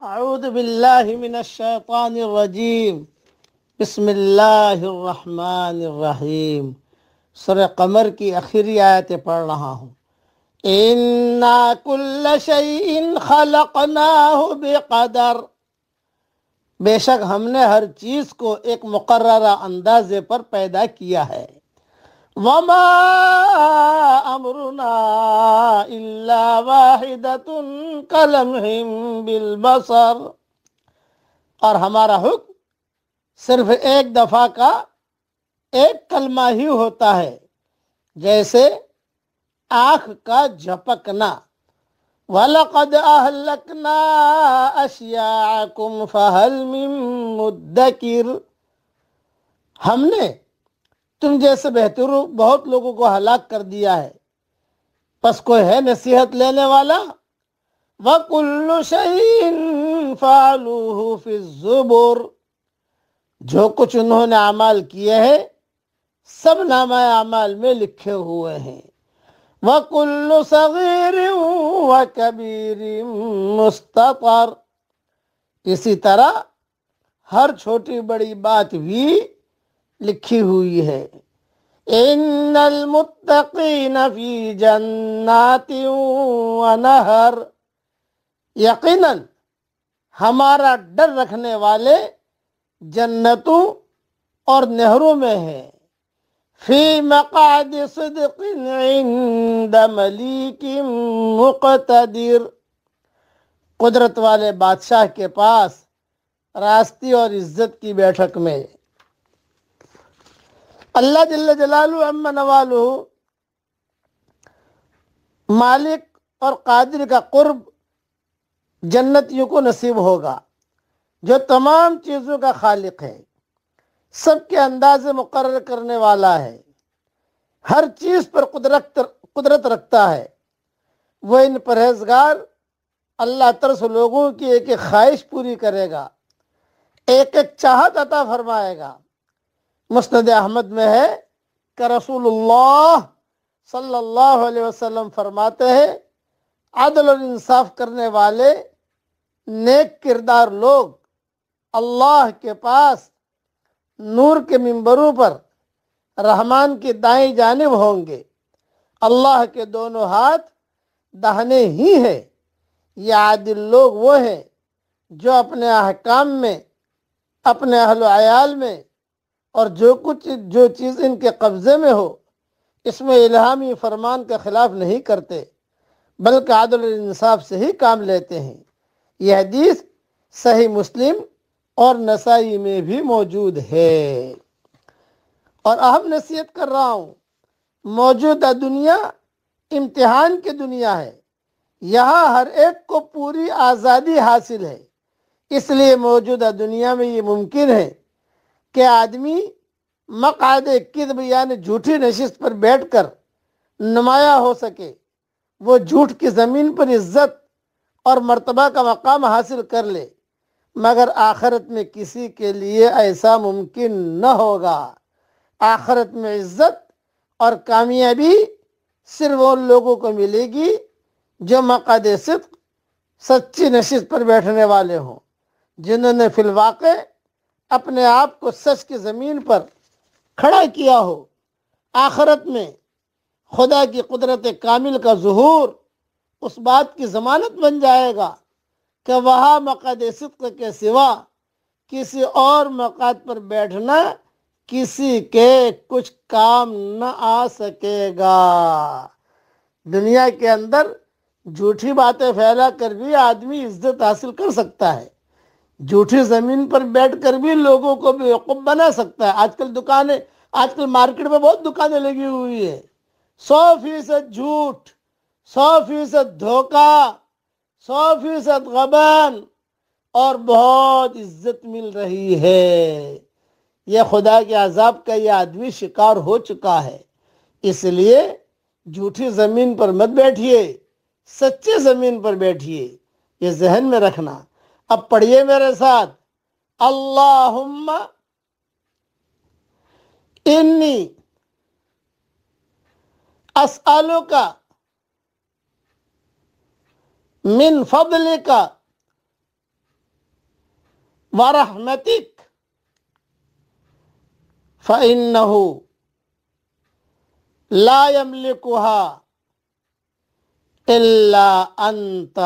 اعوذ باللہ من الشیطان الرجیم بسم اللہ الرحمن الرحیم۔ سورہ قمر کی آخری آیتیں پڑھ رہا ہوں۔ اِنَّا كُلَّ شَيْءٍ خَلَقْنَاهُ بِقَدَرٍ، بے شک ہم نے ہر چیز کو ایک مقررہ اندازے پر پیدا کیا ہے۔ وَمَا أَمْرُنَا إِلَّا وَاحِدَةٌ كَلَمْحٍ بِالْبَصَرِ، اور ہمارا حکم صرف ایک دفعہ کا ایک کلمہ ہی ہوتا ہے، جیسے آنکھ کا جھپکنا۔ وَلَقَدْ أَهْلَكْنَا أَشْيَاعَكُمْ فَهَلْ مِن مُدَّكِرٍ، ہم نے تم جیسے بہت لوگوں کو ہلاک کر دیا ہے، پس کوئی ہے نصیحت لینے والا؟ وَكُلُّ شَيْءٍ فَعَلُوهُ فِي الزُّبُرِ، جو کچھ انہوں نے اعمال کیے ہیں سب نامہ اعمال میں لکھے ہوئے ہیں۔ وَكُلُّ صَغِيرٍ وَكَبِيرٍ مُسْتَطَرٍ، اسی طرح ہر چھوٹی بڑی بات بھی لکھی ہوئی ہے۔ اِنَّ الْمُتَّقِينَ فِي جَنَّاتٍ وَنَہَرٍ، یقیناً ہمارا ڈر رکھنے والے جنتوں اور نہروں میں ہیں۔ فی مقعد صدق عند ملیک مقتدر، قدرت والے بادشاہ کے پاس راستی اور عزت کی بیٹھک میں۔ اللہ جل جلالہ عم نوالہ مالک اور قادر کا قرب جنتیوں کو نصیب ہوگا، جو تمام چیزوں کا خالق ہے، سب کے اندازے مقرر کرنے والا ہے، ہر چیز پر قدرت رکھتا ہے۔ وہ ان پرہیزگار اللہ ترس لوگوں کی ایک ایک خواہش پوری کرے گا، ایک ایک چاہت عطا فرمائے گا۔ مسند احمد میں ہے کہ رسول اللہ صلی اللہ علیہ وسلم فرماتے ہیں، عدل اور انصاف کرنے والے نیک کردار لوگ اللہ کے پاس نور کے ممبروں پر رحمان کی دائیں جانب ہوں گے۔ اللہ کے دونوں ہاتھ داہنے ہی ہیں۔ یہ عادل لوگ وہ ہیں جو اپنے احکام میں، اپنے اہل و عیال میں اور جو چیز ان کے قبضے میں ہو اس میں الہامی فرمان کے خلاف نہیں کرتے، بلکہ عدل و انصاف سے ہی کام لیتے ہیں۔ یہ حدیث صحیح مسلم اور نسائی میں بھی موجود ہے۔ اور اہم نصیحت کر رہا ہوں، موجودہ دنیا امتحان کی دنیا ہے، یہاں ہر ایک کو پوری آزادی حاصل ہے، اس لیے موجودہ دنیا میں یہ ممکن ہے کہ آدمی مقعد کذب یعنی جھوٹی نشست پر بیٹھ کر نمایاں ہو سکے، وہ جھوٹ کی زمین پر عزت اور مرتبہ کا مقام حاصل کر لے، مگر آخرت میں کسی کے لیے ایسا ممکن نہ ہوگا۔ آخرت میں عزت اور کامیابی صرف ان لوگوں کو ملے گی جو مقعد صدق سچی نشست پر بیٹھنے والے ہوں، جنہوں نے فی الواقع اپنے آپ کو سچ کی زمین پر کھڑا کیا ہو۔ آخرت میں خدا کی قدرت کامل کا ظہور اس بات کی ضمانت بن جائے گا کہ وہاں مقعد صدق کے سوا کسی اور مقعد پر بیٹھنا کسی کے کچھ کام نہ آ سکے گا۔ دنیا کے اندر جھوٹی باتیں پھیلا کر بھی آدمی عزت حاصل کر سکتا ہے، جھوٹی زمین پر بیٹھ کر بھی لوگوں کو بیوقوف بنا سکتا ہے۔ آج کل مارکیٹ میں بہت دکانیں لگی ہوئی ہے، 100% جھوٹ، 100% دھوکہ، 100% غبن، اور بہت عزت مل رہی ہے۔ یہ خدا کے عذاب کا یہ آدمی شکار ہو چکا ہے۔ اس لیے جھوٹی زمین پر مت بیٹھیے، سچی زمین پر بیٹھیے، یہ ذہن میں رکھنا۔ اب پڑھیے میرے ساتھ، اللہم انی اسألک من فضلک ورحمتک فإنہ لا یملکها الا انت.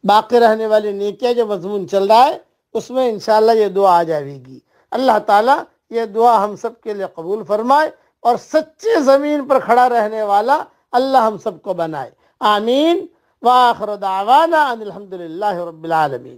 باقی رہنے والی نیکیاں جو مضمون چل رہا ہے اس میں انشاءاللہ یہ دعا آ جائے گی. اللہ تعالیٰ یہ دعا ہم سب کے لیے قبول فرمائے اور سچے زمین پر کھڑا رہنے والا اللہ ہم سب کو بنائے. آمین. وآخر دعوانا ان الحمدللہ رب العالمین.